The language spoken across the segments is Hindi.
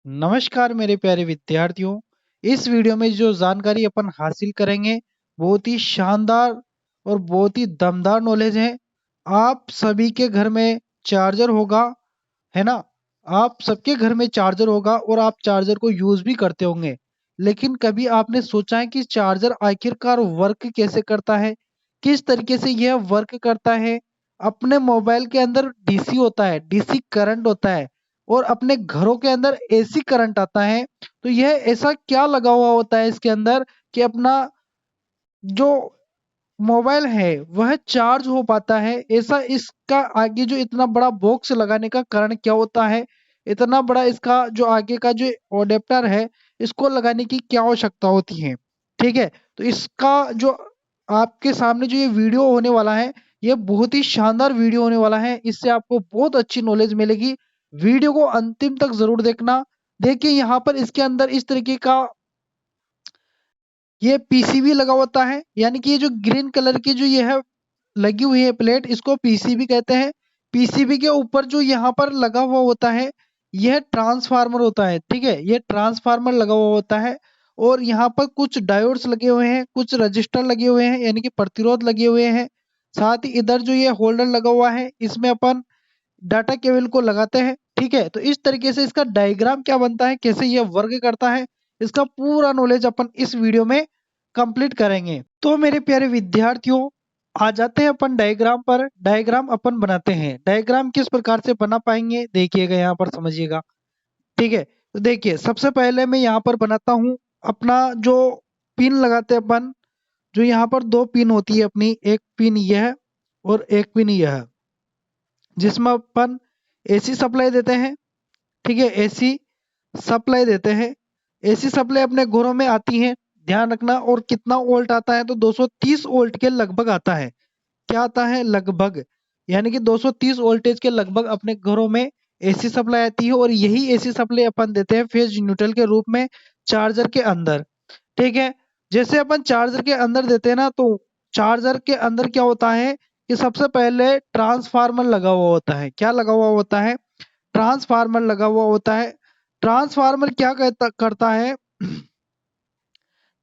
नमस्कार मेरे प्यारे विद्यार्थियों। इस वीडियो में जो जानकारी अपन हासिल करेंगे बहुत ही शानदार और बहुत ही दमदार नॉलेज है। आप सभी के घर में चार्जर होगा, है ना? आप सबके घर में चार्जर होगा और आप चार्जर को यूज भी करते होंगे। लेकिन कभी आपने सोचा है कि चार्जर आखिरकार वर्क कैसे करता है, किस तरीके से यह वर्क करता है? अपने मोबाइल के अंदर डीसी होता है, डीसी करंट होता है, और अपने घरों के अंदर एसी करंट आता है। तो यह ऐसा क्या लगा हुआ होता है इसके अंदर कि अपना जो मोबाइल है वह चार्ज हो पाता है? ऐसा इसका आगे जो इतना बड़ा बॉक्स लगाने का कारण क्या होता है? इतना बड़ा इसका जो आगे का जो अडेप्टर है, इसको लगाने की क्या आवश्यकता होती है? ठीक है, तो इसका जो आपके सामने जो ये वीडियो होने वाला है, ये बहुत ही शानदार वीडियो होने वाला है। इससे आपको बहुत अच्छी नॉलेज मिलेगी। वीडियो को अंतिम तक जरूर देखना। देखिए यहाँ पर इसके अंदर इस तरीके का ये पीसीबी लगा होता है, यानी कि ये जो ग्रीन कलर की जो ये है लगी हुई है प्लेट, इसको पीसीबी कहते हैं। पीसीबी के ऊपर जो यहाँ पर लगा हुआ होता है, यह ट्रांसफार्मर होता है। ठीक है, ये ट्रांसफार्मर लगा हुआ होता है और यहाँ पर कुछ डायोड्स लगे हुए हैं, कुछ रजिस्टर लगे हुए हैं, यानी कि प्रतिरोध लगे हुए हैं। साथ ही इधर जो ये होल्डर लगा हुआ है, इसमें अपन डाटा केबल को लगाते हैं। ठीक है, तो इस तरीके से इसका डायग्राम क्या बनता है, कैसे यह वर्क करता है, इसका पूरा नॉलेज अपन इस वीडियो में कंप्लीट करेंगे। तो मेरे प्यारे विद्यार्थियों, आ जाते हैं अपन डायग्राम पर। डायग्राम अपन बनाते हैं। डायग्राम किस प्रकार से बना पाएंगे, देखिएगा यहाँ पर, समझिएगा। ठीक है, तो देखिए सबसे पहले मैं यहाँ पर बनाता हूँ अपना जो पिन लगाते हैं अपन। जो यहाँ पर दो पिन होती है अपनी, एक पिन यह और एक पिन यह, जिसमें अपन एसी सप्लाई देते हैं। ठीक है, एसी सप्लाई देते हैं। एसी सप्लाई अपने घरों में आती है, ध्यान रखना। और कितना वोल्ट आता है, तो 230 वोल्ट के लगभग आता है। क्या आता है? लगभग, यानी कि 230 वोल्टेज के लगभग अपने घरों में एसी सप्लाई आती है। और यही एसी सप्लाई अपन देते हैं फेज न्यूट्रल के रूप में चार्जर के अंदर। ठीक है, जैसे अपन चार्जर के अंदर देते हैं ना, तो चार्जर के अंदर क्या होता है कि सबसे पहले ट्रांसफार्मर लगा हुआ होता है। क्या लगा हुआ होता है? ट्रांसफार्मर लगा हुआ होता है। ट्रांसफार्मर क्या करता है?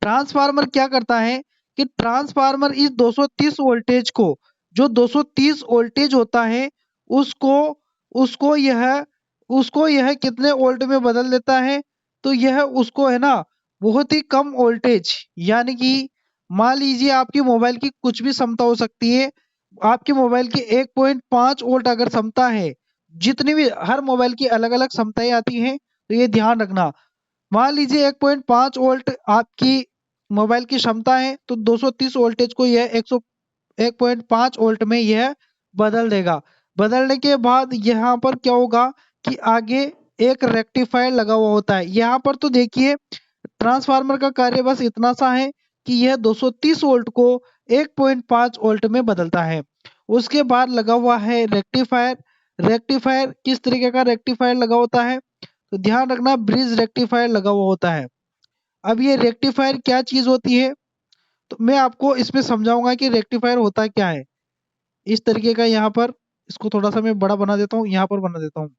ट्रांसफार्मर क्या करता है कि ट्रांसफार्मर इस 230 वोल्टेज को, जो 230 वोल्टेज होता है, उसको उसको यह उसको यह कितने वोल्ट में बदल देता है? तो यह उसको, है ना, बहुत ही कम वोल्टेज, यानी कि मान लीजिए आपकी मोबाइल की कुछ भी क्षमता हो सकती है। आपके मोबाइल की 1.5 वोल्ट अगर क्षमता है, जितनी भी हर मोबाइल की अलग अलग क्षमताएं आती हैं, तो ये ध्यान रखना। मान लीजिए 1.5 वोल्ट आपकी मोबाइल की क्षमता है, तो 230 वोल्टेज को यह 1.5 वोल्ट में यह बदल देगा। बदलने के बाद यहाँ पर क्या होगा कि आगे एक रेक्टिफायर लगा हुआ होता है। यहाँ पर तो देखिए ट्रांसफार्मर का कार्य बस इतना सा है कि यह 230 वोल्ट को 1.5 वोल्ट में बदलता है। उसके बाद लगा हुआ है रेक्टिफायर। रेक्टिफायर किस तरीके का रेक्टिफायर लगा होता है? तो ध्यान रखना, ब्रिज रेक्टिफायर लगा हुआ होता है। अब ये रेक्टिफायर क्या चीज होती है, तो मैं आपको इसमें समझाऊंगा कि रेक्टिफायर होता क्या है। इस तरीके का यहाँ पर, इसको थोड़ा सा मैं बड़ा बना देता हूँ, यहाँ पर बना देता हूँ।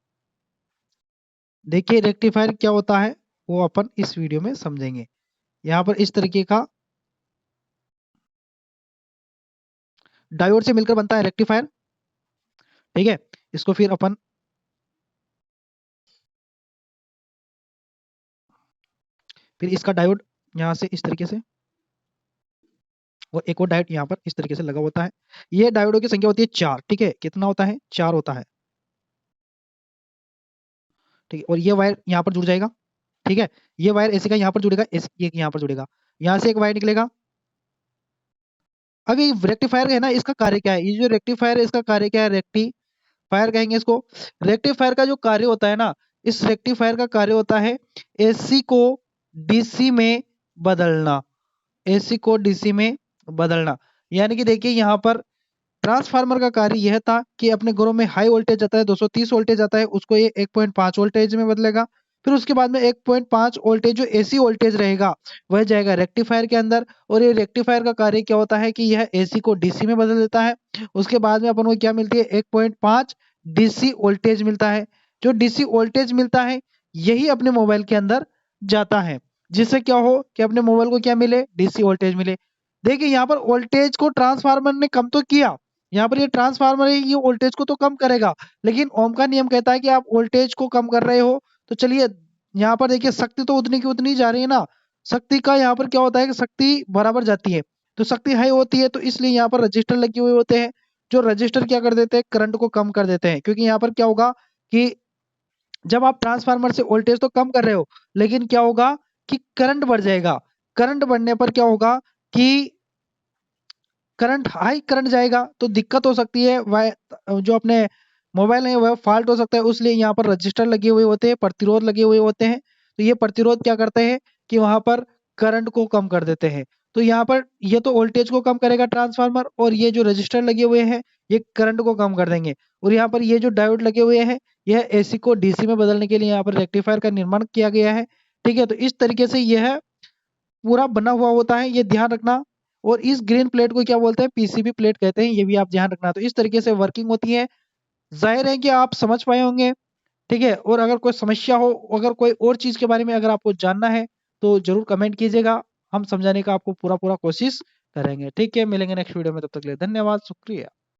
देखिए रेक्टिफायर क्या होता है, वो अपन इस वीडियो में समझेंगे। यहाँ पर इस तरीके का डायोड से मिलकर बनता है रेक्टिफायर। ठीक है, इसको फिर अपन, फिर इसका डायोड यहाँ से इस तरीके से, और एक और डायोड यहाँ पर इस तरीके से लगा होता है। ये डायोडों की संख्या होती है 4। ठीक है, कितना होता है? 4 होता है। ठीक है, और ये वायर यहाँ पर जुड़ जाएगा। ठीक है, ये वायर एसी का यहाँ पर जुड़ेगा, ये यहाँ पर जुड़ेगा। यहाँ से एक वायर निकलेगा। अब ये रेक्टिफायर है ना, इसका कार्य क्या है? ये जो रेक्टिफायर है, इसका कार्य क्या है? रेक्टिफायर कहेंगे इसको। रेक्टिफायर का जो कार्य होता है ना, इस रेक्टिफायर का कार्य होता है एसी को डीसी में बदलना। एसी को डीसी में बदलना, यानी कि देखिए यहाँ पर ट्रांसफार्मर का कार्य यह था कि अपने घरों में हाई वोल्टेज आता है, 230 वोल्टेज आता है, उसको ये 1.5 वोल्टेज में बदलेगा। फिर उसके बाद में 1.5 वोल्टेज जो एसी वोल्टेज रहेगा, वह जाएगा रेक्टिफायर के अंदर। और ये रेक्टिफायर का कार्य क्या होता है कि यह एसी को डीसी में बदल देता है। उसके बाद में अपन को क्या मिलती है? 1.5 डीसी वोल्टेज मिलता है। जो डीसी वोल्टेज मिलता है, यही अपने मोबाइल के अंदर जाता है, जिससे क्या हो कि अपने मोबाइल को क्या मिले, डीसी वोल्टेज मिले। देखिए यहाँ पर वोल्टेज को ट्रांसफार्मर ने कम तो किया, यहाँ पर ये ट्रांसफार्मर है ये वोल्टेज को तो कम करेगा, लेकिन ओम का नियम कहता है कि आप वोल्टेज को कम कर रहे हो, तो चलिए यहाँ पर देखिए शक्ति तो उतनी की उतनी जा रही है ना। शक्ति का यहाँ पर क्या होता है कि शक्ति बराबर जाती है, तो शक्ति हाई होती है, तो इसलिए यहाँ पर रजिस्टर लगे हुए होते हैं, जो रजिस्टर क्या कर देते हैं, करंट को कम कर देते हैं। क्योंकि यहाँ पर क्या होगा कि जब आप ट्रांसफार्मर से वोल्टेज तो कम कर रहे हो, लेकिन क्या होगा कि करंट बढ़ जाएगा। करंट बढ़ने पर क्या होगा कि करंट हाई करंट जाएगा, तो दिक्कत हो सकती है, वह जो अपने मोबाइल है वह फॉल्ट हो सकता है। इसलिए यहाँ पर रजिस्टर लगे हुए होते हैं, प्रतिरोध लगे हुए होते हैं, तो ये प्रतिरोध क्या करते हैं कि वहां पर करंट को कम कर देते हैं। तो यहाँ पर ये तो वोल्टेज को कम करेगा ट्रांसफार्मर, और ये जो रजिस्टर लगे हुए हैं ये करंट को कम कर देंगे। और यहाँ पर ये जो डायोड लगे हुए हैं यह एसी को डीसी में बदलने के लिए यहाँ पर रेक्टिफायर का निर्माण किया गया है। ठीक है, तो इस तरीके से यह पूरा बना हुआ होता है, ये ध्यान रखना। और इस ग्रीन प्लेट को क्या बोलते हैं, पीसीबी प्लेट कहते हैं, ये भी आप ध्यान रखना। तो इस तरीके से वर्किंग होती है। जाहिर है कि आप समझ पाए होंगे। ठीक है, और अगर कोई समस्या हो, अगर कोई और चीज के बारे में अगर आपको जानना है तो जरूर कमेंट कीजिएगा, हम समझाने का आपको पूरा पूरा कोशिश करेंगे। ठीक है, मिलेंगे नेक्स्ट वीडियो में, तब तक के लिए धन्यवाद, शुक्रिया।